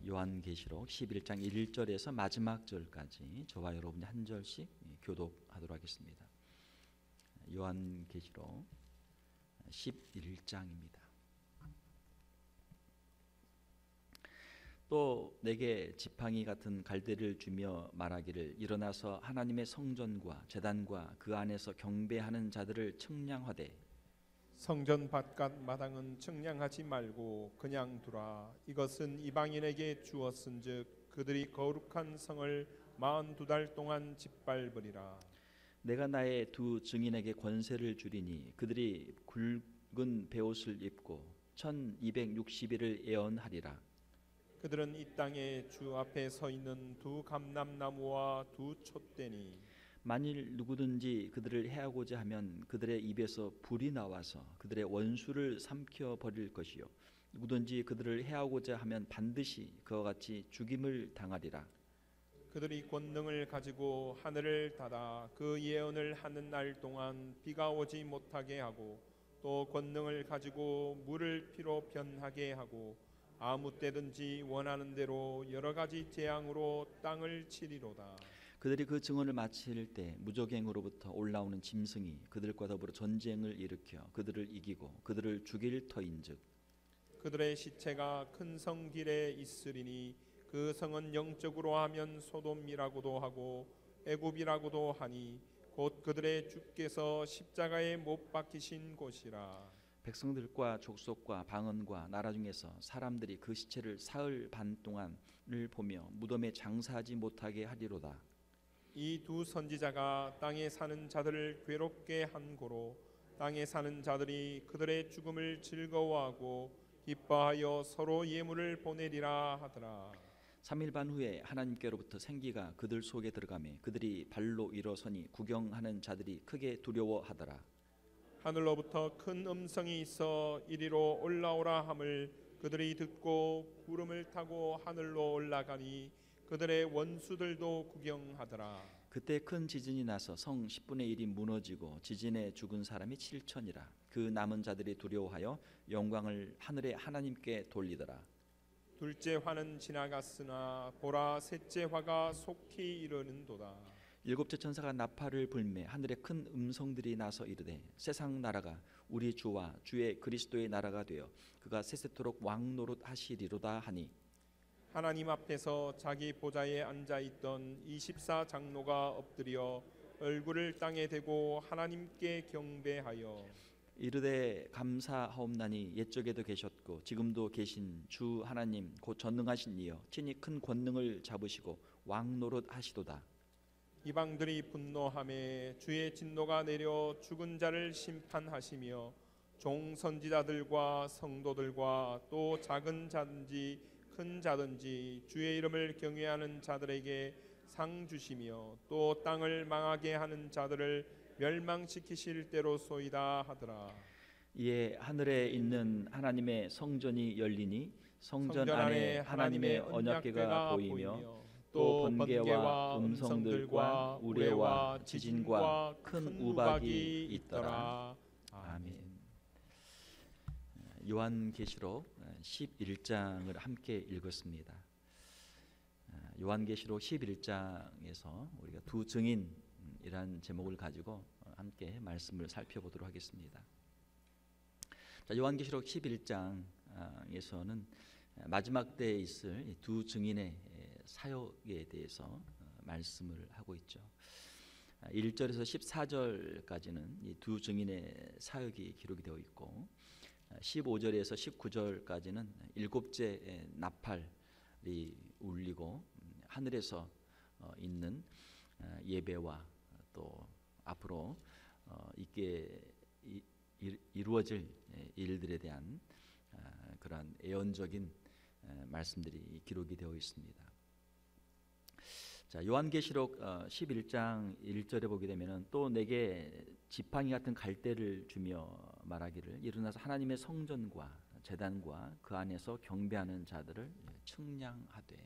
요한계시록 11장 1절에서 마지막 절까지 저와 여러분이 한 절씩 교독하도록 하겠습니다. 요한계시록 11장입니다. 또 내게 지팡이 같은 갈대를 주며 말하기를 일어나서 하나님의 성전과 제단과 그 안에서 경배하는 자들을 측량하되 성전 바깥 마당은 측량하지 말고 그냥 두라. 이것은 이방인에게 주었은즉 그들이 거룩한 성을 42달 동안 짓밟으리라. 내가 나의 두 증인에게 권세를 주리니 그들이 굵은 베옷을 입고 1260일을 예언하리라. 그들은 이 땅에 주 앞에 서 있는 두 감람나무와 두 촛대니 만일 누구든지 그들을 해하고자 하면 그들의 입에서 불이 나와서 그들의 원수를 삼켜 버릴 것이요 누구든지 그들을 해하고자 하면 반드시 그와 같이 죽임을 당하리라. 그들이 권능을 가지고 하늘을 닫아 그 예언을 하는 날 동안 비가 오지 못하게 하고 또 권능을 가지고 물을 피로 변하게 하고 아무 때든지 원하는 대로 여러 가지 재앙으로 땅을 치리로다. 그들이 그 증언을 마칠 때 무적행으로부터 올라오는 짐승이 그들과 더불어 전쟁을 일으켜 그들을 이기고 그들을 죽일 터인즉 그들의 시체가 큰 성 길에 있으리니 그 성은 영적으로 하면 소돔이라고도 하고 애굽이라고도 하니 곧 그들의 주께서 십자가에 못 박히신 곳이라. 백성들과 족속과 방언과 나라 중에서 사람들이 그 시체를 사흘 반 동안을 보며 무덤에 장사하지 못하게 하리로다. 이 두 선지자가 땅에 사는 자들을 괴롭게 한 고로 땅에 사는 자들이 그들의 죽음을 즐거워하고 기뻐하여 서로 예물을 보내리라 하더라. 3일 반 후에 하나님께로부터 생기가 그들 속에 들어가매 그들이 발로 일어서니 구경하는 자들이 크게 두려워하더라. 하늘로부터 큰 음성이 있어 이리로 올라오라 함을 그들이 듣고 구름을 타고 하늘로 올라가니 그들의 원수들도 구경하더라. 그때 큰 지진이 나서 성 10분의 1이 무너지고 지진에 죽은 사람이 7천이라. 그 남은 자들이 두려워하여 영광을 하늘의 하나님께 돌리더라. 둘째 화는 지나갔으나 보라 셋째 화가 속히 이르는도다. 일곱째 천사가 나팔을 불매 하늘에 큰 음성들이 나서 이르되 세상 나라가 우리 주와 주의 그리스도의 나라가 되어 그가 세세토록 왕노릇 하시리로다 하니 하나님 앞에서 자기 보좌에 앉아있던 24장로가 엎드려 얼굴을 땅에 대고 하나님께 경배하여 이르되 감사하옵나니 옛적에도 계셨고 지금도 계신 주 하나님 곧 전능하신 이여 친히 큰 권능을 잡으시고 왕노릇 하시도다. 이방들이 분노하매 주의 진노가 내려 죽은 자를 심판하시며 종 선지자들과 성도들과 또 작은 자든지 큰 자든지 주의 이름을 경외하는 자들에게 상 주시며 또 땅을 망하게 하는 자들을 멸망시키실 때로소이다 하더라. 이에 하늘에 있는 하나님의 성전이 열리니 성전 안에 하나님의 언약궤가 보이며 또 번개와 음성들과 우레와 지진과 큰 우박이 있더라. 아멘. 요한계시록 11장을 함께 읽었습니다. 요한계시록 11장에서 우리가 두 증인이라는 제목을 가지고 함께 말씀을 살펴보도록 하겠습니다. 자, 요한계시록 11장에서는 마지막 때에 있을 두 증인의 사역에 대해서 말씀을 하고 있죠. 1절에서 14절까지는 이 두 증인의 사역이 기록이 되어 있고 15절에서 19절까지는 일곱째 나팔이 울리고 하늘에서 있는 예배와 또 앞으로 있게 이루어질 일들에 대한 그러한 예언적인 말씀들이 기록이 되어 있습니다. 자, 요한계시록 11장 1절에 보게 되면은 또 내게 지팡이 같은 갈대를 주며 말하기를 일어나서 하나님의 성전과 제단과 그 안에서 경배하는 자들을 측량하되.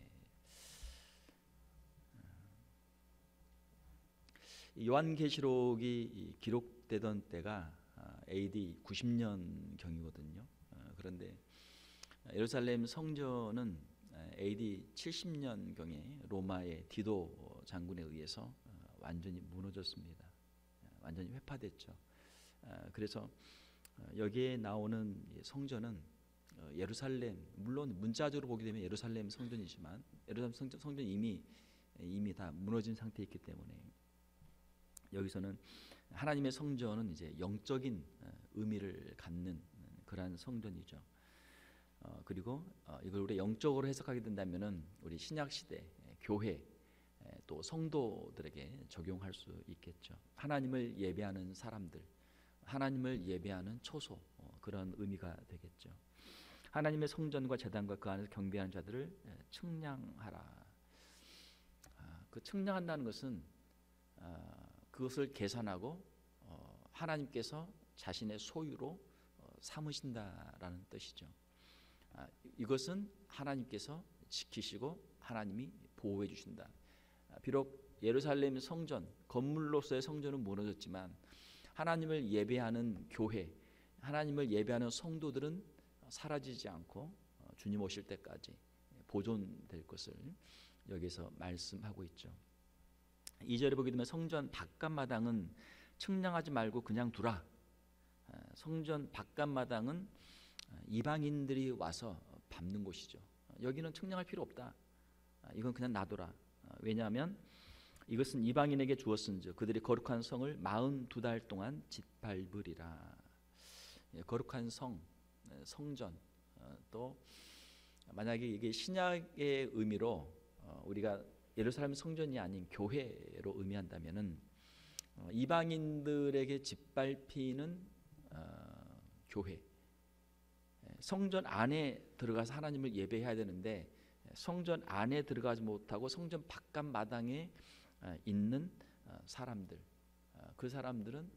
요한계시록이 기록되던 때가 AD 90년 경이거든요. 그런데 예루살렘 성전은 AD 70년경에 로마의 디도 장군에 의해서 완전히 무너졌습니다. 완전히 회파됐죠. 그래서 여기에 나오는 성전은 예루살렘, 물론 문자적으로 보게 되면 예루살렘 성전이지만 예루살렘 성전이 이미 다 무너진 상태에 있기 때문에 여기서는 하나님의 성전은 이제 영적인 의미를 갖는 그러한 성전이죠. 그리고 이걸 우리 영적으로 해석하게 된다면은 우리 신약 시대 교회 또 성도들에게 적용할 수 있겠죠. 하나님을 예배하는 사람들, 하나님을 예배하는 초소, 그런 의미가 되겠죠. 하나님의 성전과 제단과 그 안에서 경배하는 자들을 측량하라. 그 측량한다는 것은 그것을 계산하고 하나님께서 자신의 소유로 삼으신다라는 뜻이죠. 이것은 하나님께서 지키시고 하나님이 보호해 주신다. 비록 예루살렘 성전, 건물로서의 성전은 무너졌지만 하나님을 예배하는 교회, 하나님을 예배하는 성도들은 사라지지 않고 주님 오실 때까지 보존될 것을 여기서 말씀하고 있죠. 2절에 보게 되면 성전 바깥마당은 측량하지 말고 그냥 두라. 성전 바깥마당은 이방인들이 와서 밟는 곳이죠. 여기는 측량할 필요 없다. 이건 그냥 놔둬라. 왜냐하면 이것은 이방인에게 주었은즉 그들이 거룩한 성을 42달 동안 짓밟으리라. 거룩한 성전, 또 만약에 이게 신약의 의미로 우리가 예루살렘 성전이 아닌 교회로 의미한다면은 이방인들에게 짓밟히는 교회, 성전 안에 들어가서 하나님을 예배해야 되는데 성전 안에 들어가지 못하고 성전 바깥 마당에 있는 사람들, 그 사람들은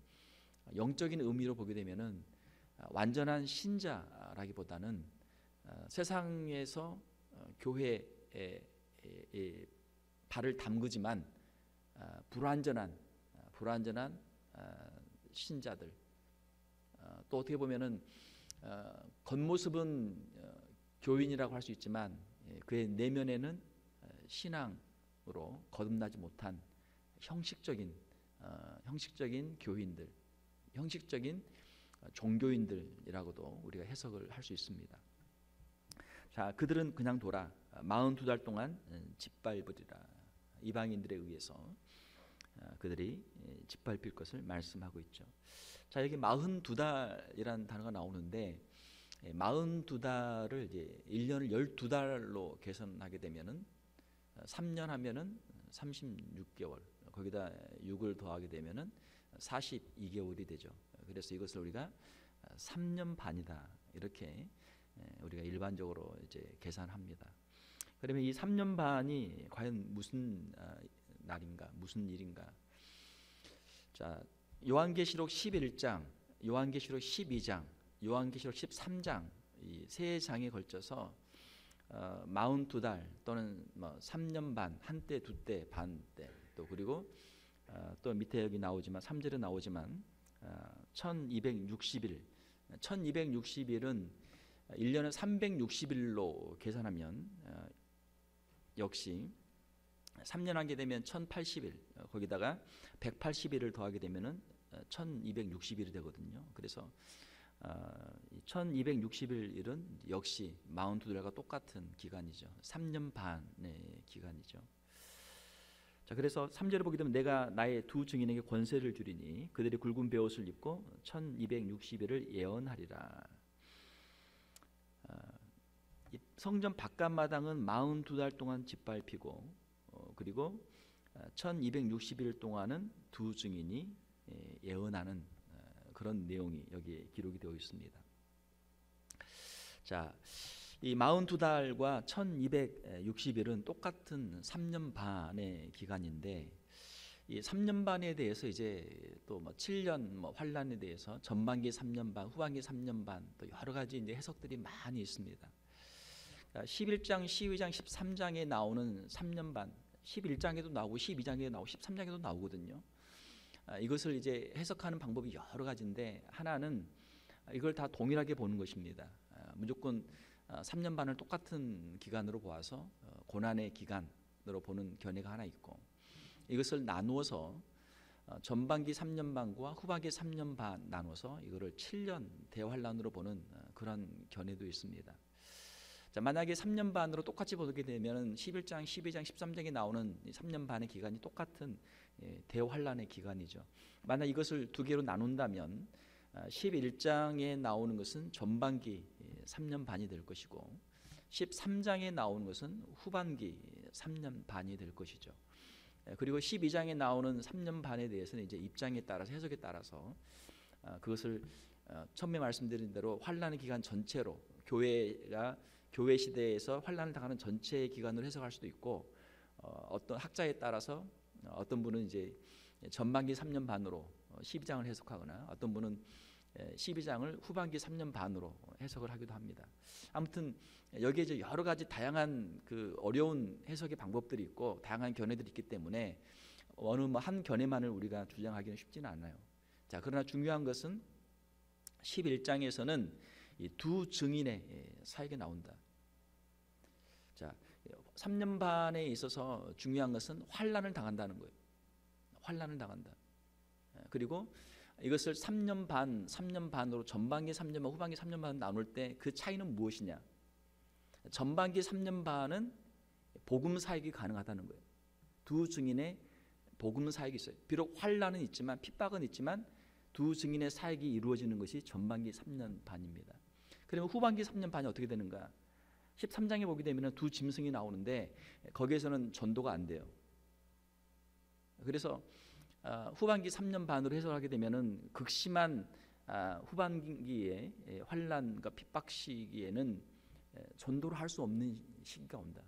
영적인 의미로 보게 되면은 완전한 신자라기보다는 세상에서 교회에 발을 담그지만 불완전한 신자들, 또 어떻게 보면은 겉모습은 교인이라고 할 수 있지만 그의 내면에는 신앙으로 거듭나지 못한 형식적인 교인들, 형식적인 종교인들이라고도 우리가 해석을 할 수 있습니다. 자, 그들은 그냥 돌아 42달 동안 짓밟으리라. 이방인들에 의해서 그들이 짓밟힐 것을 말씀하고 있죠. 자, 여기 42달이라는 단어가 나오는데 42달을 이제 1년을 12달로 계산하게 되면은 3년 하면은 36개월, 거기다 6을 더하게 되면은 42개월이 되죠. 그래서 이것을 우리가 3년 반이다 이렇게 우리가 일반적으로 이제 계산합니다. 그러면 이 3년 반이 과연 무슨 날인가, 무슨 일인가? 자, 요한계시록 11장, 요한계시록 12장, 요한계시록 13장 이 세 장에 걸쳐서 42달 또는 3년 반, 한때, 두때, 반때, 또 그리고 또 밑에 여기 나오지만 3절에 나오지만 1260일, 1260일은 1년을 360일로 계산하면 역시 3년 하게 되면 1080일, 거기다가 180일을 더하게 되면은 1260일이 되거든요. 그래서 1260일은 역시 42달과 똑같은 기간이죠. 3년 반의 기간이죠. 자, 그래서 3절을 보게 되면 내가 나의 두 증인에게 권세를 주리니 그들이 굵은 베옷을 입고 1260일을 예언하리라. 성전 바깥마당은 42달 동안 짓밟히고 그리고 1260일 동안은 두 증인이 예언하는 그런 내용이 여기에 기록이 되어 있습니다. 자, 이 42달과 1260일은 똑같은 3년 반의 기간인데 이 3년 반에 대해서 이제 또 7년 환란에 대해서 전반기 3년 반, 후반기 3년 반 또 여러 가지 이제 해석들이 많이 있습니다. 11장, 12장, 13장에 나오는 3년 반, 11장에도 나오고 12장에도 나오고 13장에도 나오거든요. 이것을 이제 해석하는 방법이 여러 가지인데 하나는 이걸 다 동일하게 보는 것입니다. 무조건 3년 반을 똑같은 기간으로 보아서 고난의 기간으로 보는 견해가 하나 있고, 이것을 나누어서 전반기 3년 반과 후반기 3년 반 나눠서 이거를 7년 대환란으로 보는 그런 견해도 있습니다. 자, 만약에 3년 반으로 똑같이 보게 되면 11장, 12장, 13장에 나오는 3년 반의 기간이 똑같은 대환란의 기간이죠. 만약 이것을 두 개로 나눈다면 11장에 나오는 것은 전반기 3년 반이 될 것이고, 13장에 나오는 것은 후반기 3년 반이 될 것이죠. 그리고 12장에 나오는 3년 반에 대해서는 이제 입장에 따라서, 해석에 따라서 그것을 처음에 말씀드린 대로 환란의 기간 전체로, 교회 시대에서 환란을 당하는 전체의 기간으로 해석할 수도 있고, 어떤 학자에 따라서 어떤 분은 이제 전반기 3년 반으로 12장을 해석하거나, 어떤 분은 12장을 후반기 3년 반으로 해석을 하기도 합니다. 아무튼 여기에 이제 여러 가지 다양한 그 어려운 해석의 방법들이 있고 다양한 견해들이 있기 때문에 어느 한 견해만을 우리가 주장하기는 쉽지는 않아요. 자, 그러나 중요한 것은 11장에서는 이 두 증인의 사역이 나온다. 자, 3년 반에 있어서 중요한 것은 환란을 당한다는 거예요. 환란을 당한다. 그리고 이것을 3년 반으로 전반기 3년 반, 후반기 3년 반 나눌 때 그 차이는 무엇이냐? 전반기 3년 반은 복음 사역이 가능하다는 거예요. 두 증인의 복음 사역이 있어요. 비록 환란은 있지만, 핍박은 있지만 두 증인의 사역이 이루어지는 것이 전반기 3년 반입니다. 그러면 후반기 3년 반이 어떻게 되는가? 13장에 보게 되면 두 짐승이 나오는데 거기에서는 전도가 안 돼요. 그래서 후반기 3년 반으로 해석하게 되면은 극심한 후반기에 환란과 핍박 시기에는 전도를 할 수 없는 시기가 온다.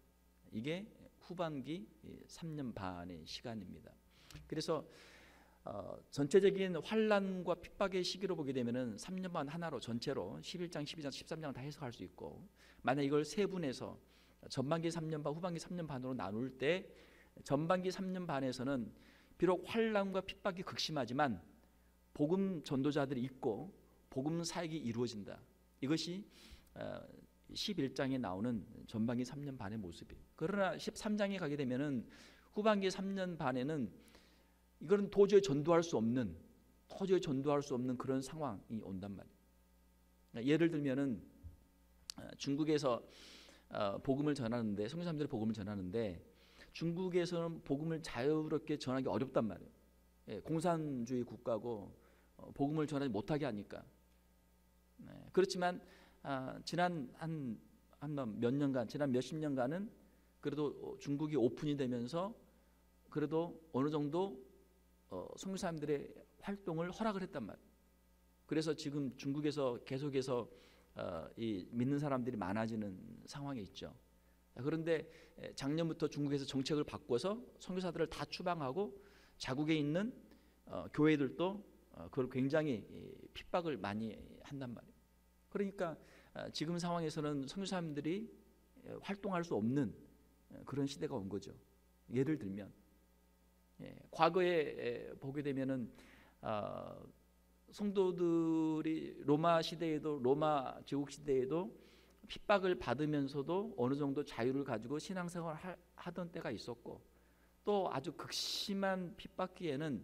이게 후반기 3년 반의 시간입니다. 그래서 전체적인 환란과 핍박의 시기로 보게 되면은 3년 반 하나로 전체로 11장, 12장, 13장을 다 해석할 수 있고, 만약 이걸 세분해서 전반기 3년 반, 후반기 3년 반으로 나눌 때 전반기 3년 반에서는 비록 환란과 핍박이 극심하지만 복음 전도자들이 있고 복음 사역이 이루어진다. 이것이 11장에 나오는 전반기 3년 반의 모습이에요. 그러나 13장에 가게 되면은 후반기 3년 반에는 이거는 도저히 전도할 수 없는 그런 상황이 온단 말이에요. 예를 들면은 중국에서 복음을 전하는데, 선교사님들이 복음을 전하는데 중국에서는 복음을 자유롭게 전하기 어렵단 말이에요. 공산주의 국가고 복음을 전하지 못하게 하니까. 그렇지만 지난 몇 년간, 지난 몇십 년간은 그래도 중국이 오픈이 되면서 그래도 어느 정도 선교사님들의 활동을 허락을 했단 말이에요. 그래서 지금 중국에서 계속해서 이 믿는 사람들이 많아지는 상황에 있죠. 그런데 작년부터 중국에서 정책을 바꿔서 선교사들을 다 추방하고 자국에 있는 교회들도 그걸 굉장히 핍박을 많이 한단 말이에요. 그러니까 지금 상황에서는 선교사님들이 활동할 수 없는 그런 시대가 온 거죠. 예를 들면 과거에 보게 되면은 성도들이 로마 시대에도, 로마 제국 시대에도 핍박을 받으면서도 어느 정도 자유를 가지고 신앙생활을 하던 때가 있었고, 또 아주 극심한 핍박기에는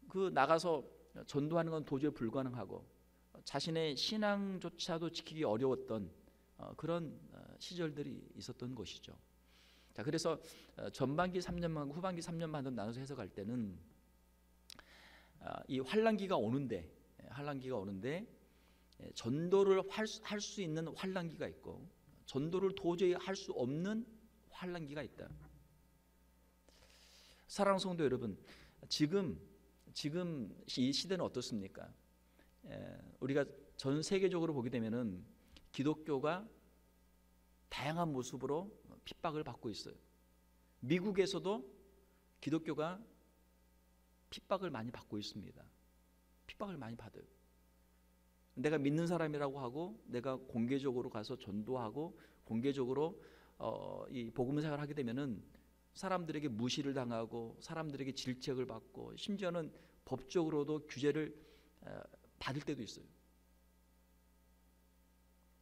그 나가서 전도하는 건 도저히 불가능하고 자신의 신앙조차도 지키기 어려웠던 그런 시절들이 있었던 것이죠. 자, 그래서 전반기 3년 반, 후반기 3년 반으로 나눠서 해석할 때는 이 환란기가 오는데 전도를 할 수 있는 환란기가 있고 전도를 도저히 할 수 없는 환란기가 있다. 사랑하는 성도 여러분, 지금 이 시대는 어떻습니까? 우리가 전 세계적으로 보게 되면은 기독교가 다양한 모습으로 핍박을 받고 있어요. 미국에서도 기독교가 핍박을 많이 받고 있습니다. 핍박을 많이 받아요. 내가 믿는 사람이라고 하고 내가 공개적으로 가서 전도하고 공개적으로 이 복음 생활을 하게 되면은 사람들에게 무시를 당하고 사람들에게 질책을 받고 심지어는 법적으로도 규제를 받을 때도 있어요.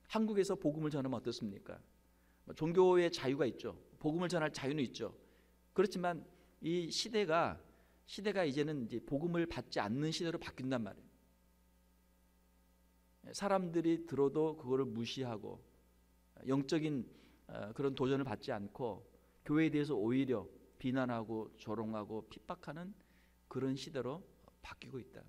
한국에서 복음을 전하면 어떻습니까? 종교의 자유가 있죠. 복음을 전할 자유는 있죠. 그렇지만 이 시대가 이제는 이제 복음을 받지 않는 시대로 바뀐단 말이에요. 사람들이 들어도 그거를 무시하고 영적인 그런 도전을 받지 않고 교회에 대해서 오히려 비난하고 조롱하고 핍박하는 그런 시대로 바뀌고 있다.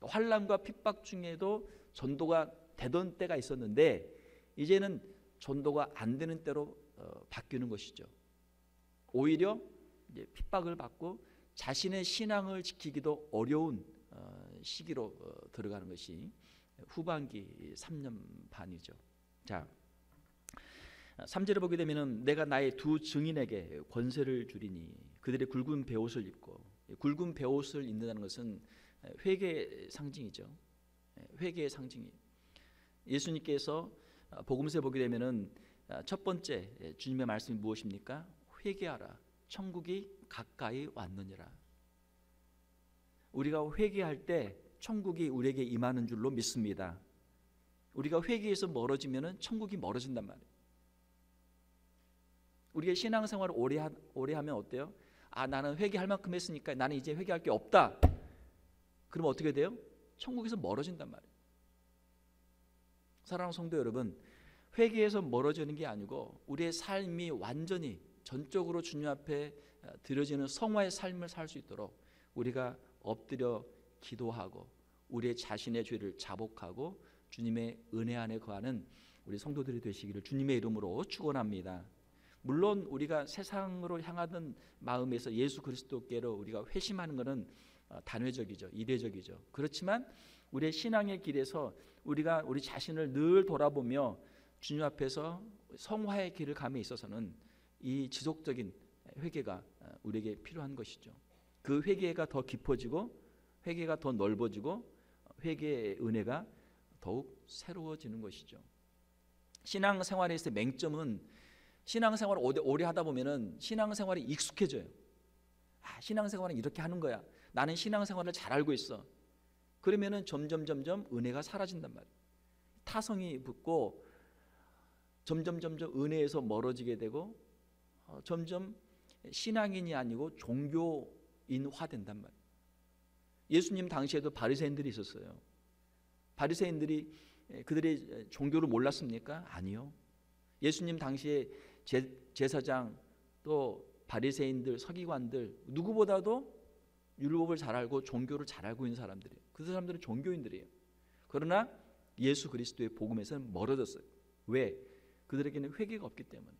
환난과 핍박 중에도 전도가 되던 때가 있었는데 이제는 전도가 안 되는 때로 바뀌는 것이죠. 오히려 이제 핍박을 받고 자신의 신앙을 지키기도 어려운 시기로 들어가는 것이 후반기 3년 반이죠. 자, 3절을 보게 되면은 내가 나의 두 증인에게 권세를 주리니 그들의 굵은 베옷을 입고, 굵은 베옷을 입는다는 것은 회개의 상징이죠. 회개의 상징이. 예수님께서 복음서에 보게 되면은 첫 번째 주님의 말씀이 무엇입니까? 회개하라, 천국이 가까이 왔느니라. 우리가 회개할 때 천국이 우리에게 임하는 줄로 믿습니다. 우리가 회개에서 멀어지면은 천국이 멀어진단 말이에요. 우리가 신앙생활을 오래 하면 어때요? 아, 나는 회개할 만큼 했으니까 나는 이제 회개할 게 없다. 그러면 어떻게 돼요? 천국에서 멀어진단 말이에요. 사랑하는 성도 여러분, 회개에서 멀어지는 게 아니고 우리의 삶이 완전히 전적으로 주님 앞에 드려지는 성화의 삶을 살 수 있도록 우리가 엎드려 기도하고 우리의 자신의 죄를 자복하고 주님의 은혜 안에 거하는 우리 성도들이 되시기를 주님의 이름으로 축원합니다. 물론 우리가 세상으로 향하던 마음에서 예수 그리스도께로 우리가 회심하는 것은 단회적이죠. 이례적이죠. 그렇지만 우리의 신앙의 길에서 우리가 우리 자신을 늘 돌아보며 주님 앞에서 성화의 길을 감에 있어서는 이 지속적인 회개가 우리에게 필요한 것이죠. 그 회개가 더 깊어지고 회개가 더 넓어지고 회개의 은혜가 더욱 새로워지는 것이죠. 신앙생활에서의 맹점은 신앙생활을 오래 하다 보면은 신앙생활이 익숙해져요. 아, 신앙생활은 이렇게 하는 거야. 나는 신앙생활을 잘 알고 있어. 그러면은 점점 은혜가 사라진단 말이에요. 타성이 붙고 점점 은혜에서 멀어지게 되고 점점 신앙인이 아니고 종교인화 된단 말이에요. 예수님 당시에도 바리새인들이 있었어요. 바리새인들이 그들의 종교를 몰랐습니까? 아니요. 예수님 당시에 제사장 또 바리새인들, 서기관들 누구보다도 율법을 잘 알고 종교를 잘 알고 있는 사람들이에요. 그 사람들은 종교인들이에요. 그러나 예수 그리스도의 복음에서는 멀어졌어요. 왜? 그들에게는 회개가 없기 때문에.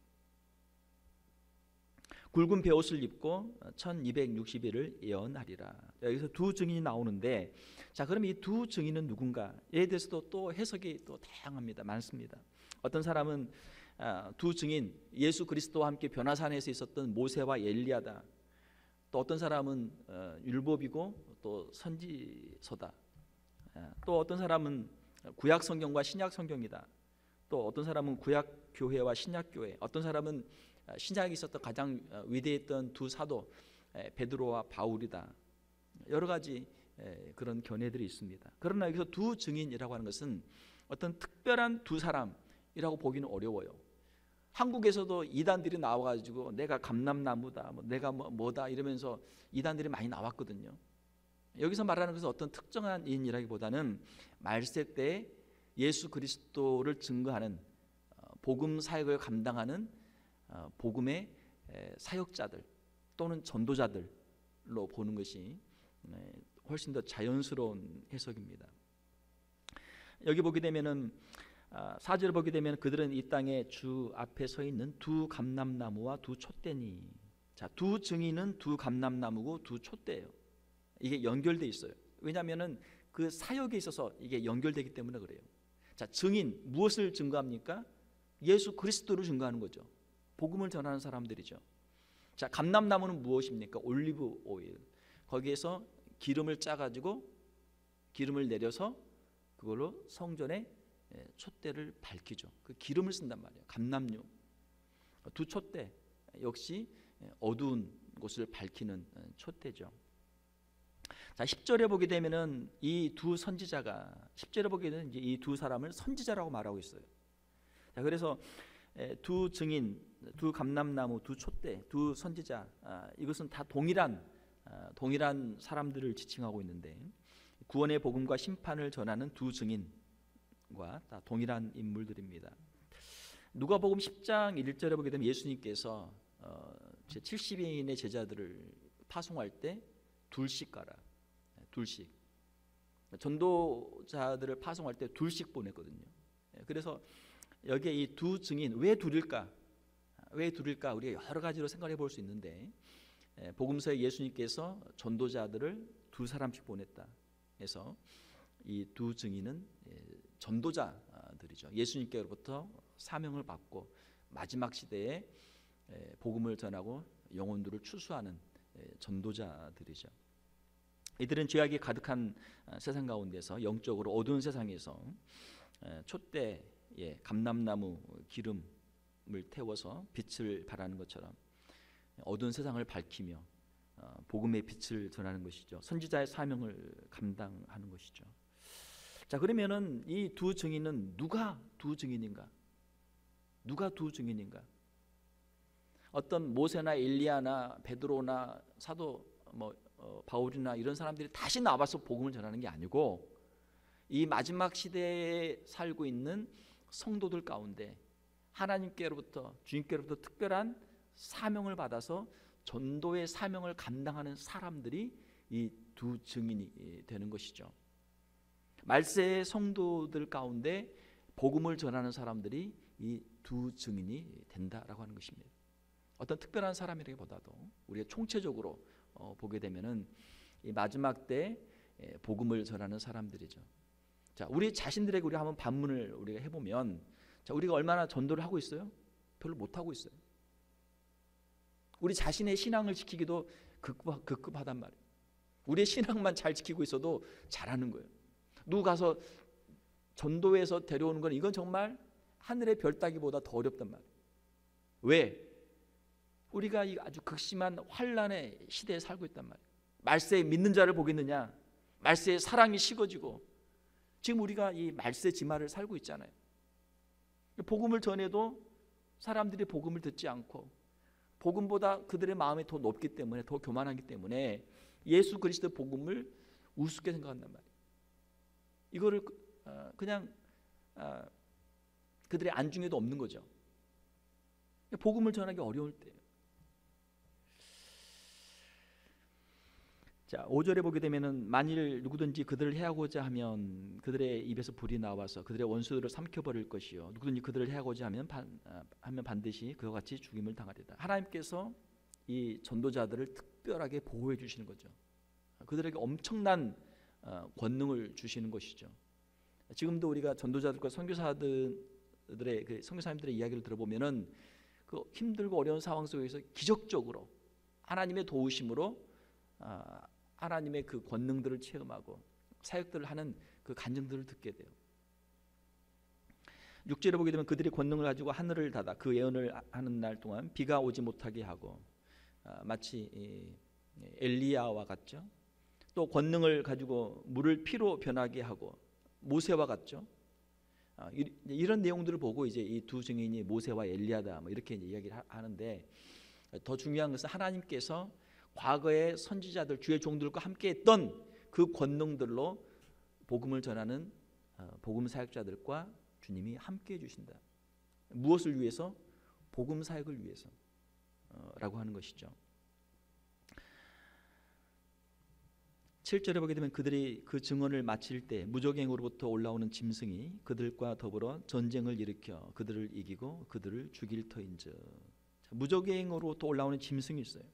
굵은 베옷을 입고 1260일을 예언하리라. 여기서 두 증인이 나오는데, 자, 그럼 이 두 증인은 누군가에 대해서도 또 해석이 또 다양합니다. 많습니다. 어떤 사람은 두 증인, 예수 그리스도와 함께 변화산에서 있었던 모세와 엘리야다. 또 어떤 사람은 율법이고 또 선지서다. 또 어떤 사람은 구약 성경과 신약 성경이다. 또 어떤 사람은 구약 교회와 신약 교회, 어떤 사람은 신약에 있었던 가장 위대했던 두 사도 베드로와 바울이다. 여러 가지 그런 견해들이 있습니다. 그러나 여기서 두 증인이라고 하는 것은 어떤 특별한 두 사람이라고 보기는 어려워요. 한국에서도 이단들이 나와가지고 내가 감람나무다, 내가 뭐다 이러면서 이단들이 많이 나왔거든요. 여기서 말하는 것은 어떤 특정한 인이라기보다는 말세 때 예수 그리스도를 증거하는 복음 사역을 감당하는 복음의 사역자들 또는 전도자들로 보는 것이 훨씬 더 자연스러운 해석입니다. 여기 보게 되면은 4절을 보게 되면 그들은 이 땅에 주 앞에 서 있는 두 감람나무와 두 촛대니. 자, 두 증인은 두 감람나무고 두 촛대예요. 이게 연결돼 있어요. 왜냐하면은 그 사역에 있어서 이게 연결되기 때문에 그래요. 자, 증인 무엇을 증거합니까? 예수 그리스도를 증거하는 거죠. 복음을 전하는 사람들이죠. 자, 감람나무는 무엇입니까? 올리브 오일. 거기에서 기름을 짜가지고 기름을 내려서 그걸로 성전에 촛대를 밝히죠. 그 기름을 쓴단 말이에요. 감람류. 두 촛대 역시 어두운 곳을 밝히는 촛대죠. 자, 10절에 보게 되면은 이 두 선지자가 10절에 보게 되면 이제 이 두 사람을 선지자라고 말하고 있어요. 자, 그래서 두 증인, 두 감람나무, 두 촛대, 두 선지자, 이것은 다 동일한 사람들을 지칭하고 있는데 구원의 복음과 심판을 전하는 두 증인과 다 동일한 인물들입니다. 누가복음 10장 1절에 보게 되면 예수님께서 제 70인의 제자들을 파송할 때 둘씩 가라. 둘씩. 전도자들을 파송할 때 둘씩 보냈거든요. 그래서 여기에 이 두 증인 왜 둘일까? 우리가 여러 가지로 생각해 볼 수 있는데 복음서에 예수님께서 전도자들을 두 사람씩 보냈다. 그래서 이 두 증인은 전도자들이죠. 예수님께로부터 사명을 받고 마지막 시대에 복음을 전하고 영혼들을 추수하는 전도자들이죠. 이들은 죄악이 가득한 세상 가운데서 영적으로 어두운 세상에서 촛대에 감람나무 기름을 태워서 빛을 발하는 것처럼 어두운 세상을 밝히며 복음의 빛을 전하는 것이죠. 선지자의 사명을 감당하는 것이죠. 자, 그러면은 이 두 증인은 누가 두 증인인가? 누가 두 증인인가? 어떤 모세나 엘리야나 베드로나 사도 바울이나 이런 사람들이 다시 나와서 복음을 전하는 게 아니고 이 마지막 시대에 살고 있는 성도들 가운데 하나님께로부터 주님께로부터 특별한 사명을 받아서 전도의 사명을 감당하는 사람들이 이 두 증인이 되는 것이죠. 말세의 성도들 가운데 복음을 전하는 사람들이 이 두 증인이 된다라고 하는 것입니다. 어떤 특별한 사람이라기보다도 우리가 총체적으로 보게 되면은 이 마지막 때 복음을 전하는 사람들이죠. 자, 우리 자신들에게 우리 한번 반문을 우리가 해보면, 자, 우리가 얼마나 전도를 하고 있어요? 별로 못 하고 있어요. 우리 자신의 신앙을 지키기도 급급하단 말이에요. 우리의 신앙만 잘 지키고 있어도 잘하는 거예요. 누구 가서 전도해서 데려오는 건 이건 정말 하늘의 별 따기보다 더 어렵단 말이에요. 왜? 우리가 이 아주 극심한 환난의 시대에 살고 있단 말이에요. 말세에 믿는 자를 보겠느냐? 말세에 사랑이 식어지고 지금 우리가 이 말세 지마를 살고 있잖아요. 복음을 전해도 사람들이 복음을 듣지 않고 복음보다 그들의 마음이 더 높기 때문에 더 교만하기 때문에 예수 그리스도 복음을 우습게 생각한단 말이에요. 이거를 그냥 그들의 안중에도 없는 거죠. 복음을 전하기 어려울 때예요. 자, 5절에 보게 되면은 만일 누구든지 그들을 해하고자 하면 그들의 입에서 불이 나와서 그들의 원수들을 삼켜버릴 것이요 누구든지 그들을 해하고자 하면 반드시 그와 같이 죽임을 당하리다. 하나님께서 이 전도자들을 특별하게 보호해 주시는 거죠. 그들에게 엄청난 권능을 주시는 것이죠. 지금도 우리가 전도자들과 선교사들의 선교사님들의 이야기를 들어보면은 그 힘들고 어려운 상황 속에서 기적적으로 하나님의 도우심으로 하나님의 그 권능들을 체험하고 사역들을 하는 그 간증들을 듣게 돼요. 6절에 보게 되면 그들이 권능을 가지고 하늘을 닫아 그 예언을 하는 날 동안 비가 오지 못하게 하고 마치 엘리야와 같죠. 또 권능을 가지고 물을 피로 변하게 하고 모세와 같죠. 이런 내용들을 보고 이제 이 두 증인이 모세와 엘리야다 이렇게 이야기를 하는데 더 중요한 것은 하나님께서 과거의 선지자들 주의 종들과 함께했던 그 권능들로 복음을 전하는 복음 사역자들과 주님이 함께해 주신다. 무엇을 위해서? 복음 사역을 위해서라고 하는 것이죠. 7절에 보게 되면 그들이 그 증언을 마칠 때 무적행으로부터 올라오는 짐승이 그들과 더불어 전쟁을 일으켜 그들을 이기고 그들을 죽일 터인즉. 무적행으로부터 올라오는 짐승이 있어요.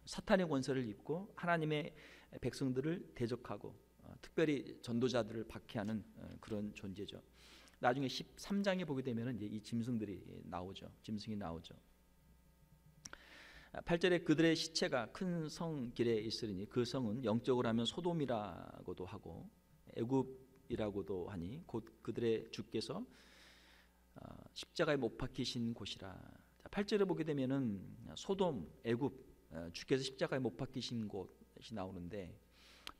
사탄의 권세를 입고 하나님의 백성들을 대적하고 특별히 전도자들을 박해하는 그런 존재죠. 나중에 13장에 보게 되면 이제 이 짐승들이 나오죠. 짐승이 나오죠. 8절에 그들의 시체가 큰 성 길에 있으리니 그 성은 영적으로 하면 소돔이라고도 하고 애굽이라고도 하니 곧 그들의 주께서 십자가에 못 박히신 곳이라. 8절에 보게 되면은 소돔, 애굽 주께서 십자가에 못 박히신 곳이 나오는데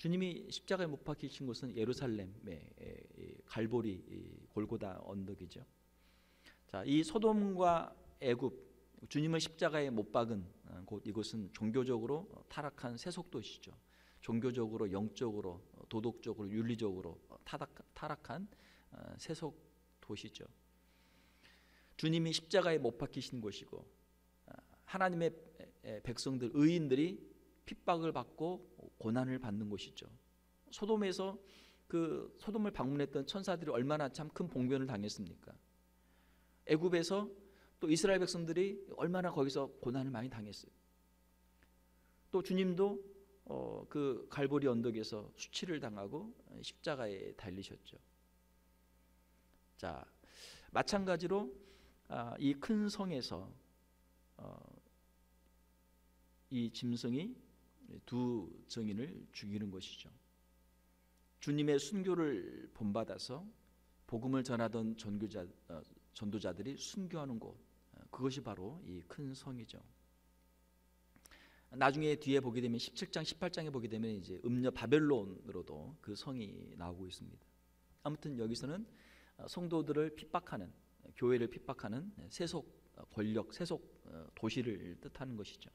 주님이 십자가에 못 박히신 곳은 예루살렘의 갈보리 골고다 언덕이죠. 자, 이 소돔과 애굽, 주님을 십자가에 못 박은 곳, 이곳은 종교적으로 타락한 세속도시죠. 종교적으로, 영적으로, 도덕적으로, 윤리적으로 타락한 세속도시죠. 주님이 십자가에 못 박히신 곳이고, 하나님의 백성들, 의인들이 핍박을 받고 고난을 받는 곳이죠. 소돔에서 그 소돔을 방문했던 천사들이 얼마나 참 큰 봉변을 당했습니까? 애굽에서 또 이스라엘 백성들이 얼마나 거기서 고난을 많이 당했어요. 또 주님도 그 갈보리 언덕에서 수치를 당하고 십자가에 달리셨죠. 자, 마찬가지로 이 큰 성에서 이 짐승이 두 증인을 죽이는 것이죠. 주님의 순교를 본받아서 복음을 전하던 전도자들이 순교하는 곳, 그것이 바로 이 큰 성이죠. 나중에 뒤에 보게 되면 17장, 18장에 보게 되면 이제 음녀 바벨론으로도 그 성이 나오고 있습니다. 아무튼 여기서는 성도들을 핍박하는, 교회를 핍박하는 세속 권력, 세속 도시를 뜻하는 것이죠.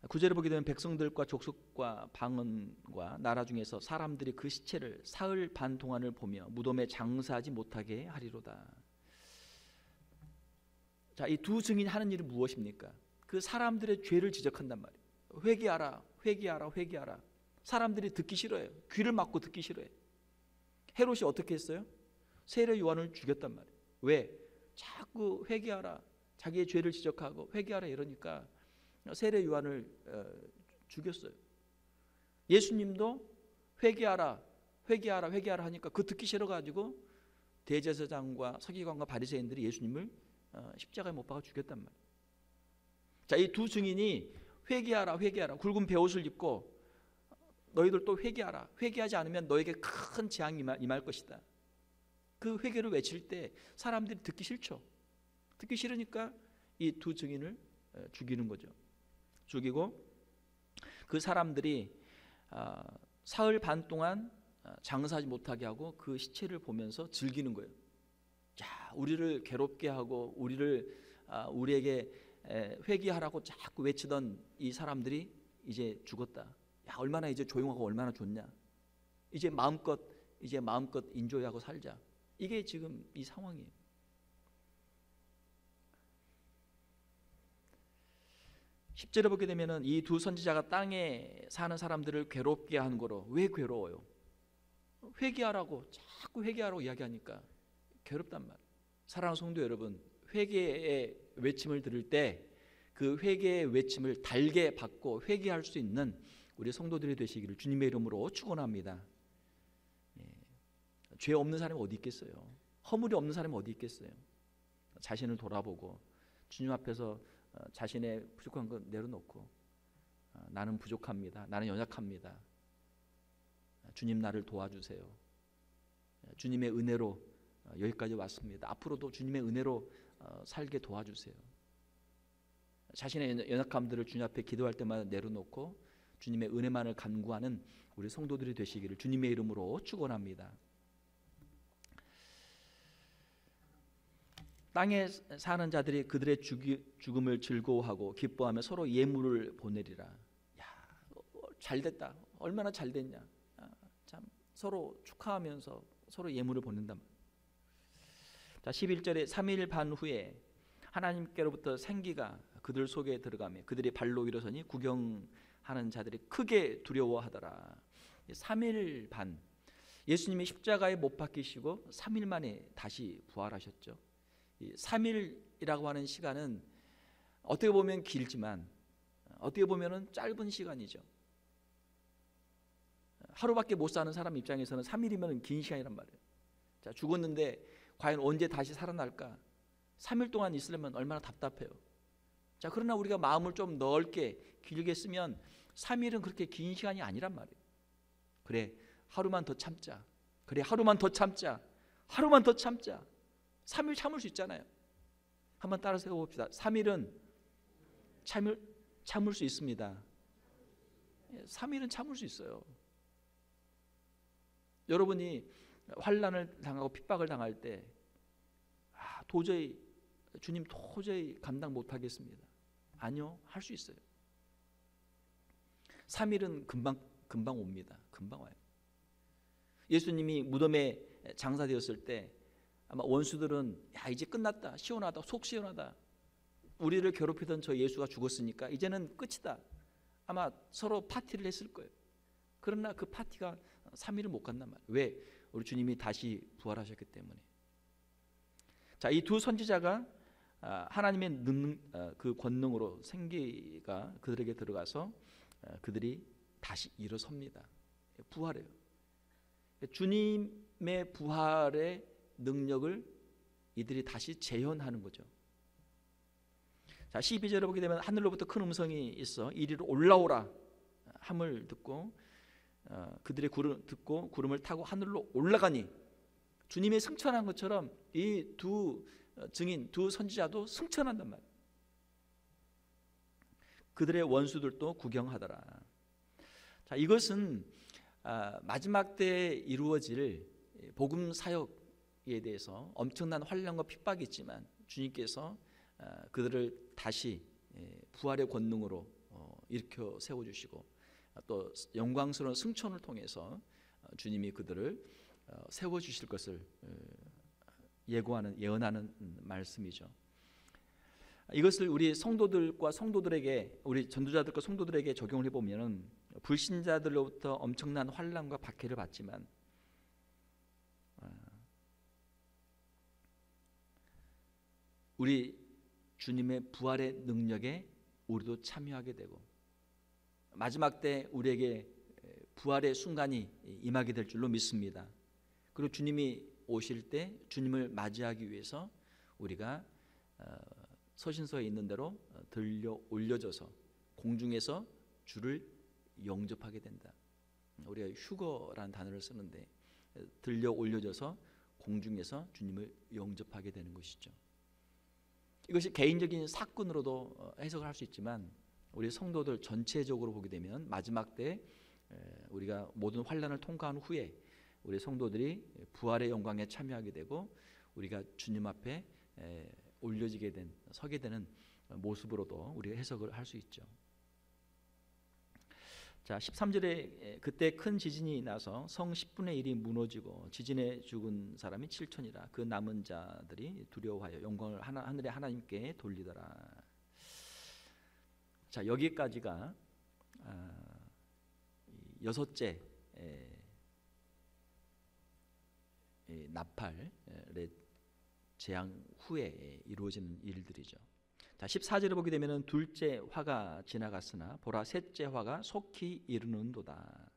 9절에 보게 되면 백성들과 족속과 방언과 나라 중에서 사람들이 그 시체를 사흘 반 동안을 보며 무덤에 장사하지 못하게 하리로다. 자, 이 두 증인이 하는 일은 무엇입니까? 그 사람들의 죄를 지적한단 말이에요. 회개하라, 회개하라, 회개하라. 사람들이 듣기 싫어요. 귀를 막고 듣기 싫어요. 헤롯이 어떻게 했어요? 세례 요한을 죽였단 말이에요. 왜? 자꾸 회개하라, 자기의 죄를 지적하고 회개하라 이러니까 세례 요한을 죽였어요. 예수님도 회개하라, 회개하라, 회개하라 하니까 그 듣기 싫어가지고 대제사장과 서기관과 바리새인들이 예수님을 십자가에 못 박아 죽였단 말이에요. 자, 이 두 증인이 회개하라, 회개하라, 굵은 베옷을 입고 너희들 또 회개하라, 회개하지 않으면 너에게 큰 재앙이 임할 것이다. 그 회개를 외칠 때 사람들이 듣기 싫죠. 듣기 싫으니까 이 두 증인을 죽이는 거죠. 죽이고 그 사람들이 사흘 반 동안 장사하지 못하게 하고 그 시체를 보면서 즐기는 거예요. 자, 우리를 괴롭게 하고 우리에게 회개하라고 자꾸 외치던 이 사람들이 이제 죽었다. 야, 얼마나 이제 조용하고 얼마나 좋냐. 이제 마음껏 인조하고 살자. 이게 지금 이 상황이에요. 10절에 보게 되면은 이 두 선지자가 땅에 사는 사람들을 괴롭게 한 거로. 왜 괴로워요? 회개하라고 자꾸 회개하라고 이야기하니까 괴롭단 말이에요. 사랑하는 성도 여러분, 회개의 외침을 들을 때 그 회개의 외침을 달게 받고 회개할 수 있는 우리 성도들이 되시기를 주님의 이름으로 축원합니다. 죄 없는 사람이 어디 있겠어요? 허물이 없는 사람이 어디 있겠어요? 자신을 돌아보고 주님 앞에서 자신의 부족한 것 내려놓고 나는 부족합니다. 나는 연약합니다. 주님 나를 도와주세요. 주님의 은혜로 여기까지 왔습니다. 앞으로도 주님의 은혜로 살게 도와주세요. 자신의 연약함들을 주님 앞에 기도할 때마다 내려놓고 주님의 은혜만을 간구하는 우리 성도들이 되시기를 주님의 이름으로 축원합니다. 땅에 사는 자들이 그들의 죽음을 즐거워하고 기뻐하며 서로 예물을 보내리라. 야, 잘됐다. 얼마나 잘됐냐. 참 서로 축하하면서 서로 예물을 보낸단 말이에요. 자, 11절에 3일 반 후에 하나님께로부터 생기가 그들 속에 들어가며 그들이 발로 일어서니 구경하는 자들이 크게 두려워하더라. 3일 반, 예수님이 십자가에 못 박히시고 3일 만에 다시 부활하셨죠. 3일이라고 하는 시간은 어떻게 보면 길지만 어떻게 보면 짧은 시간이죠. 하루밖에 못 사는 사람 입장에서는 3일이면 긴 시간이란 말이에요. 자, 죽었는데 과연 언제 다시 살아날까? 3일 동안 있으려면 얼마나 답답해요. 자, 그러나 우리가 마음을 좀 넓게 길게 쓰면 3일은 그렇게 긴 시간이 아니란 말이에요. 그래, 하루만 더 참자. 그래, 하루만 더 참자. 하루만 더 참자. 3일 참을 수 있잖아요. 한번 따라 세워봅시다. 3일은 참을 수 있습니다. 3일은 참을 수 있어요. 여러분이 환난을 당하고 핍박을 당할 때 도저히 주님 도저히 감당 못하겠습니다. 아니요, 할 수 있어요. 3일은 금방 옵니다. 금방 와요. 예수님이 무덤에 장사되었을 때 아마 원수들은 야 이제 끝났다, 시원하다, 속 시원하다, 우리를 괴롭히던 저 예수가 죽었으니까 이제는 끝이다, 아마 서로 파티를 했을 거예요. 그러나 그 파티가 3일을 못 간단 말이에요. 왜? 우리 주님이 다시 부활하셨기 때문에. 자, 이 두 선지자가 하나님의 그 권능으로 생기가 그들에게 들어가서 그들이 다시 일어섭니다. 부활해요. 주님의 부활의 능력을 이들이 다시 재현하는 거죠. 자, 12절에 보게 되면 하늘로부터 큰 음성이 있어 이리로 올라오라 함을 듣고 그들의 듣고 구름을 타고 하늘로 올라가니, 주님이 승천한 것처럼 이 두 증인, 두 선지자도 승천한단 말이에요. 그들의 원수들도 구경하더라. 자, 이것은 마지막 때에 이루어질 복음 사역에 대해서 엄청난 환난과 핍박이 있지만 주님께서 그들을 다시 부활의 권능으로 일으켜 세워주시고 또 영광스러운 승천을 통해서 주님이 그들을 세워주실 것을 예언하는 말씀이죠. 이것을 우리 성도들과 성도들에게, 우리 전도자들과 성도들에게 적용을 해보면 불신자들로부터 엄청난 환난과 박해를 받지만 우리 주님의 부활의 능력에 우리도 참여하게 되고 마지막 때 우리에게 부활의 순간이 임하게 될 줄로 믿습니다. 그리고 주님이 오실 때 주님을 맞이하기 위해서 우리가 서신서에 있는 대로 들려 올려져서 공중에서 주를 영접하게 된다. 우리가 휴거라는 단어를 쓰는데 들려 올려져서 공중에서 주님을 영접하게 되는 것이죠. 이것이 개인적인 사건으로도 해석을 할 수 있지만 우리 성도들 전체적으로 보게 되면 마지막 때 우리가 모든 환난을 통과한 후에 우리 성도들이 부활의 영광에 참여하게 되고 우리가 주님 앞에 올려지게 된, 서게 되는 모습으로도 우리가 해석을 할 수 있죠. 자, 13절에 그때 큰 지진이 나서 성 10분의 1이 무너지고 지진에 죽은 사람이 7천이라 그 남은 자들이 두려워하여 영광을 하늘의 하나님께 돌리더라. 자, 여기까지가 여섯째 나팔의 재앙 후에 이루어지는 일들이죠. 자, 14절에 보게 되면 둘째 화가 지나갔으나 보라 셋째 화가 속히 이르는도다.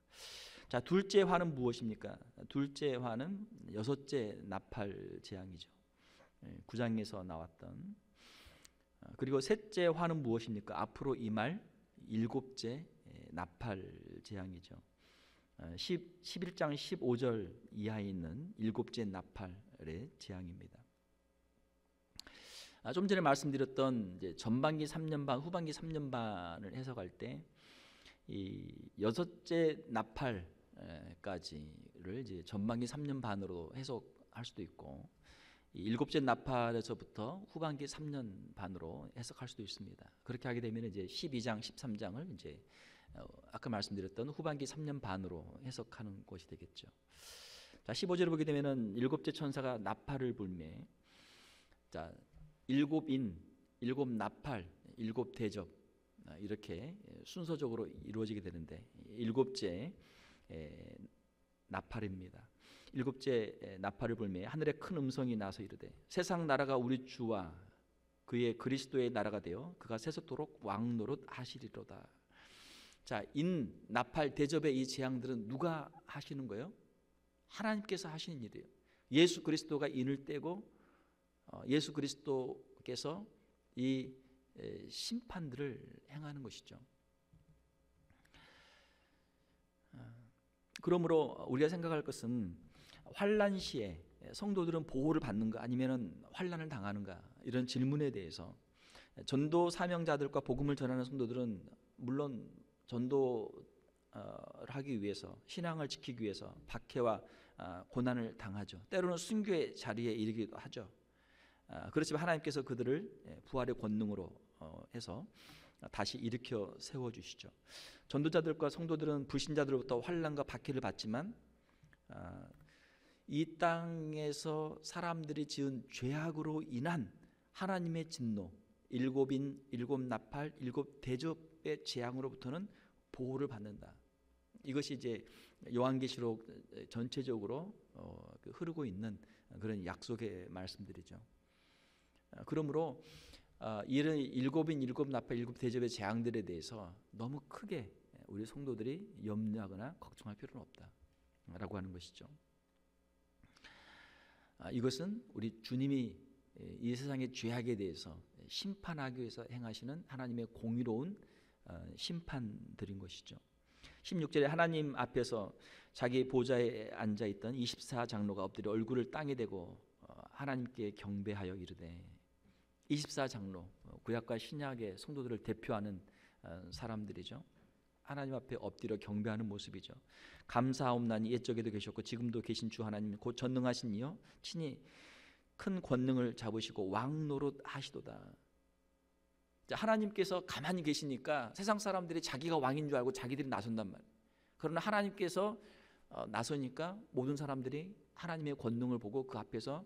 자, 둘째 화는 무엇입니까? 둘째 화는 여섯째 나팔 재앙이죠. 9장에서 나왔던. 그리고 셋째 화는 무엇입니까? 앞으로 임할 일곱째 나팔 재앙이죠. 11장 15절 이하에 있는 일곱째 나팔의 재앙입니다. 좀 전에 말씀드렸던 이제 전반기 3년 반, 후반기 3년 반을 해석할 때 이 여섯째 나팔까지를 이제 전반기 3년 반으로 해석할 수도 있고 이 일곱째 나팔에서부터 후반기 3년 반으로 해석할 수도 있습니다. 그렇게 하게 되면 이제 12장, 13장을 이제 아까 말씀드렸던 후반기 3년 반으로 해석하는 것이 되겠죠. 자, 15절을 보게 되면은 일곱째 천사가 나팔을 불매. 자, 일곱 인, 일곱 나팔, 일곱 대접 이렇게 순서적으로 이루어지게 되는데 일곱째 나팔입니다. 일곱째 나팔을 불매 하늘에 큰 음성이 나서 이르되 세상 나라가 우리 주와 그의 그리스도의 나라가 되어 그가 세세토록 왕노릇 하시리로다. 자, 인 나팔 대접의 이 재앙들은 누가 하시는 거예요? 하나님께서 하시는 일이에요. 예수 그리스도가 인을 떼고 예수 그리스도께서 이 심판들을 행하는 것이죠. 그러므로 우리가 생각할 것은 환난 시에 성도들은 보호를 받는가 아니면은 환난을 당하는가 이런 질문에 대해서 전도 사명자들과 복음을 전하는 성도들은 물론 전도 하기 위해서, 신앙을 지키기 위해서 박해와 고난을 당하죠. 때로는 순교의 자리에 이르기도 하죠. 그렇지만 하나님께서 그들을 부활의 권능으로 해서 다시 일으켜 세워주시죠. 전도자들과 성도들은 불신자들로부터 환난과 박해를 받지만 이 땅에서 사람들이 지은 죄악으로 인한 하나님의 진노, 일곱인, 일곱 나팔, 일곱 대접의 재앙으로부터는 보호를 받는다. 이것이 이제 요한계시록 전체적으로 흐르고 있는 그런 약속의 말씀들이죠. 그러므로 이런 일곱인, 일곱 나팔, 일곱 대접의 재앙들에 대해서 너무 크게 우리 성도들이 염려하거나 걱정할 필요는 없다라고 하는 것이죠. 이것은 우리 주님이 이 세상의 죄악에 대해서 심판하기 위해서 행하시는 하나님의 공의로운 심판들인 것이죠. 16절에 하나님 앞에서 자기 보좌에 앉아있던 24장로가 엎드려 얼굴을 땅에 대고 하나님께 경배하여 이르되, 24장로, 구약과 신약의 성도들을 대표하는 사람들이죠. 하나님 앞에 엎드려 경배하는 모습이죠. 감사하옵나니 옛적에도 계셨고 지금도 계신 주 하나님 곧 전능하신 이여 친히 큰 권능을 잡으시고 왕노릇 하시도다. 하나님께서 가만히 계시니까 세상 사람들이 자기가 왕인 줄 알고 자기들이 나선단 말이에요. 그러나 하나님께서 나서니까 모든 사람들이 하나님의 권능을 보고 그 앞에서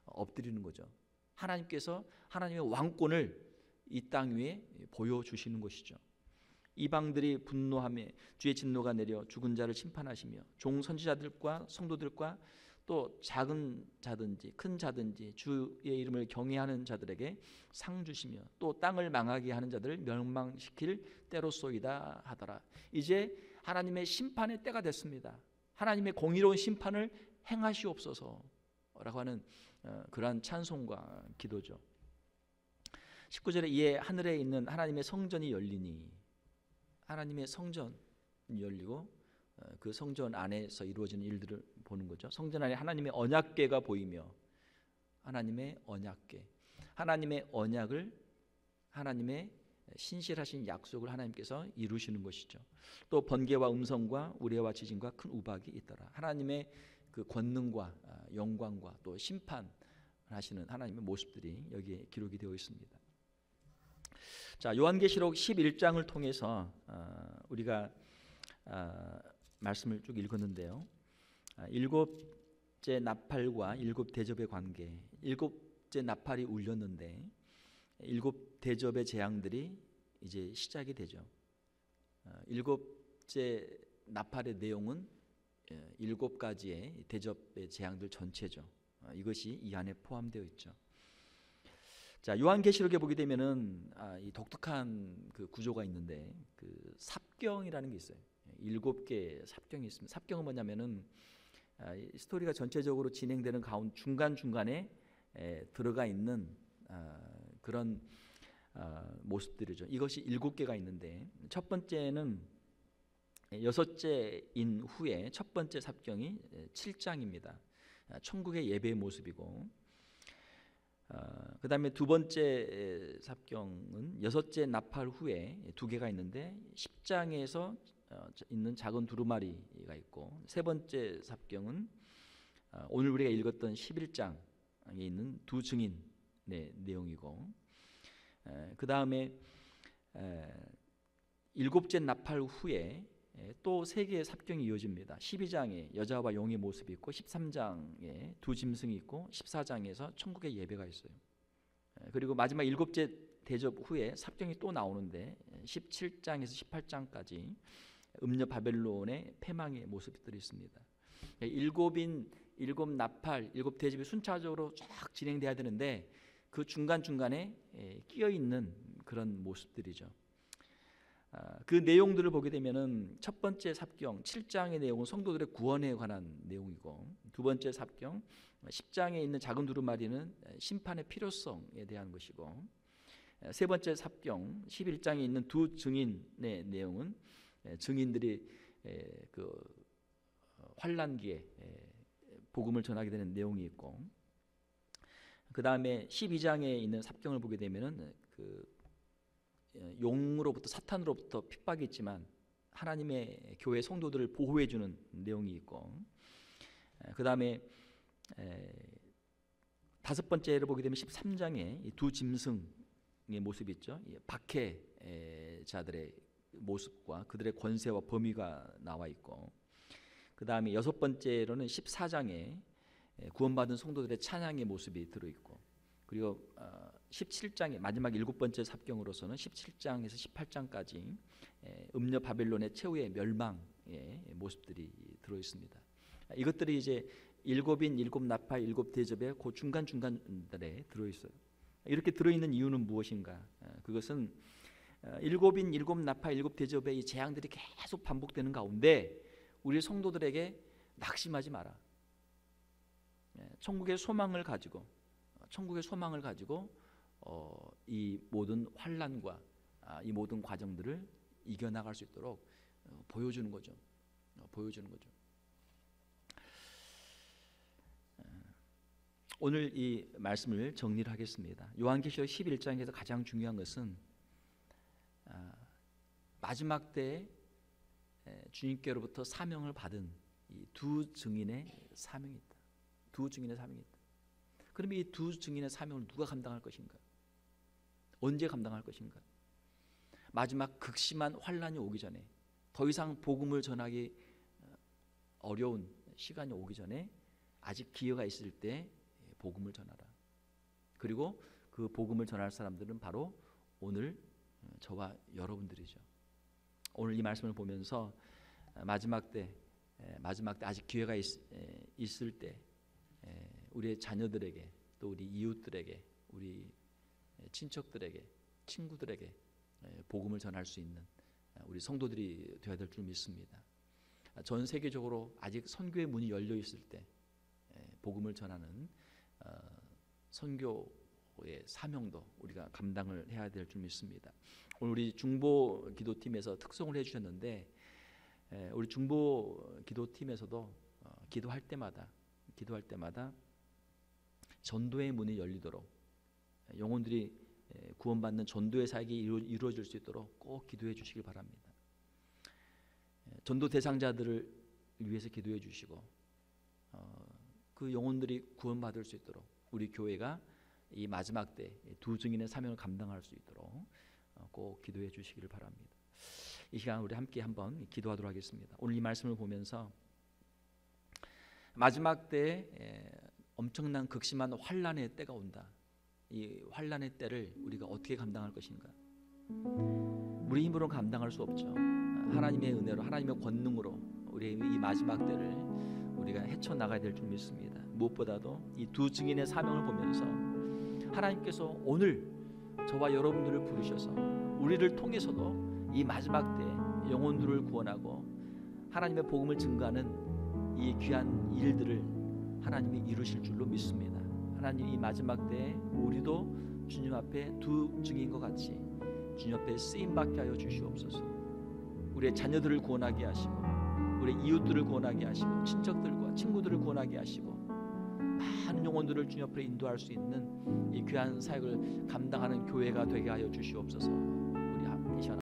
엎드리는 거죠. 하나님께서 하나님의 왕권을 이 땅 위에 보여주시는 것이죠. 이방들이 분노하며 주의 진노가 내려 죽은 자를 심판하시며 종 선지자들과 성도들과 또 작은 자든지 큰 자든지 주의 이름을 경외하는 자들에게 상 주시며 또 땅을 망하게 하는 자들을 멸망시킬 때로소이다 하더라. 이제 하나님의 심판의 때가 됐습니다. 하나님의 공의로운 심판을 행하시옵소서라고 하는 그러한 찬송과 기도죠. 19절에 이에 하늘에 있는 하나님의 성전이 열리니, 하나님의 성전이 열리고 그 성전 안에서 이루어지는 일들을 보는 거죠. 성전 안에 하나님의 언약궤가 보이며, 하나님의 언약궤, 하나님의 언약을, 하나님의 신실하신 약속을 하나님께서 이루시는 것이죠. 또 번개와 음성과 우레와 지진과 큰 우박이 있더라. 하나님의 그 권능과 영광과 또 심판하시는 하나님의 모습들이 여기에 기록이 되어 있습니다. 자, 요한계시록 11장을 통해서 우리가 말씀을 쭉 읽었는데요. 일곱째 나팔과 일곱 대접의 관계, 일곱째 나팔이 울렸는데 일곱 대접의 재앙들이 이제 시작이 되죠. 일곱째 나팔의 내용은 일곱 가지의 대접의 재앙들 전체죠. 이것이 이 안에 포함되어 있죠. 자, 요한계시록에 보게 되면은 이 독특한 그 구조가 있는데 그 삽경이라는 게 있어요. 일곱 개의 삽경이 있습니다. 삽경은 뭐냐면은 스토리가 전체적으로 진행되는 가운데 중간중간에 들어가 있는 그런 모습들이죠. 이것이 일곱 개가 있는데 첫 번째는 여섯째인 후에 첫 번째 삽경이 7장입니다. 천국의 예배의 모습이고, 그 다음에 두 번째 삽경은 여섯째 나팔 후에 두 개가 있는데 10장에서 있는 작은 두루마리가 있고, 세 번째 삽경은 오늘 우리가 읽었던 11장에 있는 두 증인의 내용이고, 그 다음에 일곱째 나팔 후에 또 세 개의 삽경이 이어집니다. 12장에 여자와 용의 모습이 있고, 13장에 두 짐승이 있고, 14장에서 천국의 예배가 있어요. 그리고 마지막 일곱째 대접 후에 삽경이 또 나오는데 17장에서 18장까지 음녀 바벨론의 패망의 모습들이 있습니다. 일곱인, 일곱 나팔, 일곱 대접이 순차적으로 쫙 진행돼야 되는데 그 중간중간에 끼어 있는 그런 모습들이죠. 그 내용들을 보게 되면은 첫 번째 삽경 7장의 내용은 성도들의 구원에 관한 내용이고, 두 번째 삽경 10장에 있는 작은 두루마리는 심판의 필요성에 대한 것이고, 세 번째 삽경 11장에 있는 두 증인의 내용은 증인들이 그 환난기에 복음을 전하게 되는 내용이 있고, 그 다음에 12장에 있는 삽경을 보게 되면은 그 용으로부터 사탄으로부터 핍박이 있지만 하나님의 교회 성도들을 보호해 주는 내용이 있고, 그 다음에 다섯 번째를 보게 되면 13장에 두 짐승의 모습이 있죠. 박해자들의 모습과 그들의 권세와 범위가 나와 있고, 그 다음에 여섯 번째로는 14장에 구원받은 성도들의 찬양의 모습이 들어있고, 그리고 17장의 마지막 일곱 번째 삽경으로서는 17장에서 18장까지 음녀 바벨론의 최후의 멸망의 모습들이 들어있습니다. 이것들이 이제 일곱인, 일곱 나팔, 일곱 대접의 그 중간중간들에 들어있어요. 이렇게 들어있는 이유는 무엇인가? 그것은 일곱인, 일곱 나팔, 일곱 대접의 이 재앙들이 계속 반복되는 가운데 우리 성도들에게 낙심하지 마라. 천국의 소망을 가지고 이 모든 환난과 이 모든 과정들을 이겨나갈 수 있도록 보여주는 거죠. 오늘 이 말씀을 정리를 하겠습니다. 요한계시록 11장에서 가장 중요한 것은 마지막 때에 주님께로부터 사명을 받은 이 두 증인의 사명이 있다. 그러면 이 두 증인의 사명을 누가 감당할 것인가? 언제 감당할 것인가? 마지막 극심한 환난이 오기 전에, 더 이상 복음을 전하기 어려운 시간이 오기 전에 아직 기회가 있을 때 복음을 전하라. 그리고 그 복음을 전할 사람들은 바로 오늘 저와 여러분들이죠. 오늘 이 말씀을 보면서 마지막 때 아직 기회가 있을 때 우리의 자녀들에게, 또 우리 이웃들에게, 우리 친척들에게, 친구들에게 복음을 전할 수 있는 우리 성도들이 되어야 될 줄 믿습니다. 전 세계적으로 아직 선교의 문이 열려 있을 때 복음을 전하는 선교의 사명도 우리가 감당을 해야 될 줄 믿습니다. 오늘 우리 중보 기도팀에서 특송을 해주셨는데, 우리 중보 기도팀에서도 기도할 때마다 전도의 문이 열리도록, 영혼들이 구원받는 전도의 사역이 이루어질 수 있도록 꼭 기도해 주시길 바랍니다. 전도 대상자들을 위해서 기도해 주시고, 그 영혼들이 구원받을 수 있도록 우리 교회가 이 마지막 때 두 증인의 사명을 감당할 수 있도록 꼭 기도해 주시기를 바랍니다. 이 시간 우리 함께 한번 기도하도록 하겠습니다. 오늘 이 말씀을 보면서 마지막 때에 엄청난 극심한 환난의 때가 온다. 이 환난의 때를 우리가 어떻게 감당할 것인가? 우리 힘으로 감당할 수 없죠. 하나님의 은혜로, 하나님의 권능으로 우리 이 마지막 때를 우리가 헤쳐나가야 될 줄 믿습니다. 무엇보다도 이 두 증인의 사명을 보면서 하나님께서 오늘 저와 여러분들을 부르셔서 우리를 통해서도 이 마지막 때 영혼들을 구원하고 하나님의 복음을 증거하는 이 귀한 일들을 하나님이 이루실 줄로 믿습니다. 하나님, 이 마지막 때에 우리도 주님 앞에 두 증인과 같이 주님 앞에 쓰임받게 하여 주시옵소서. 우리의 자녀들을 구원하게 하시고, 우리 이웃들을 구원하게 하시고, 친척들과 친구들을 구원하게 하시고, 많은 영혼들을 주님 앞으로 인도할 수 있는 이 귀한 사역을 감당하는 교회가 되게 하여 주시옵소서.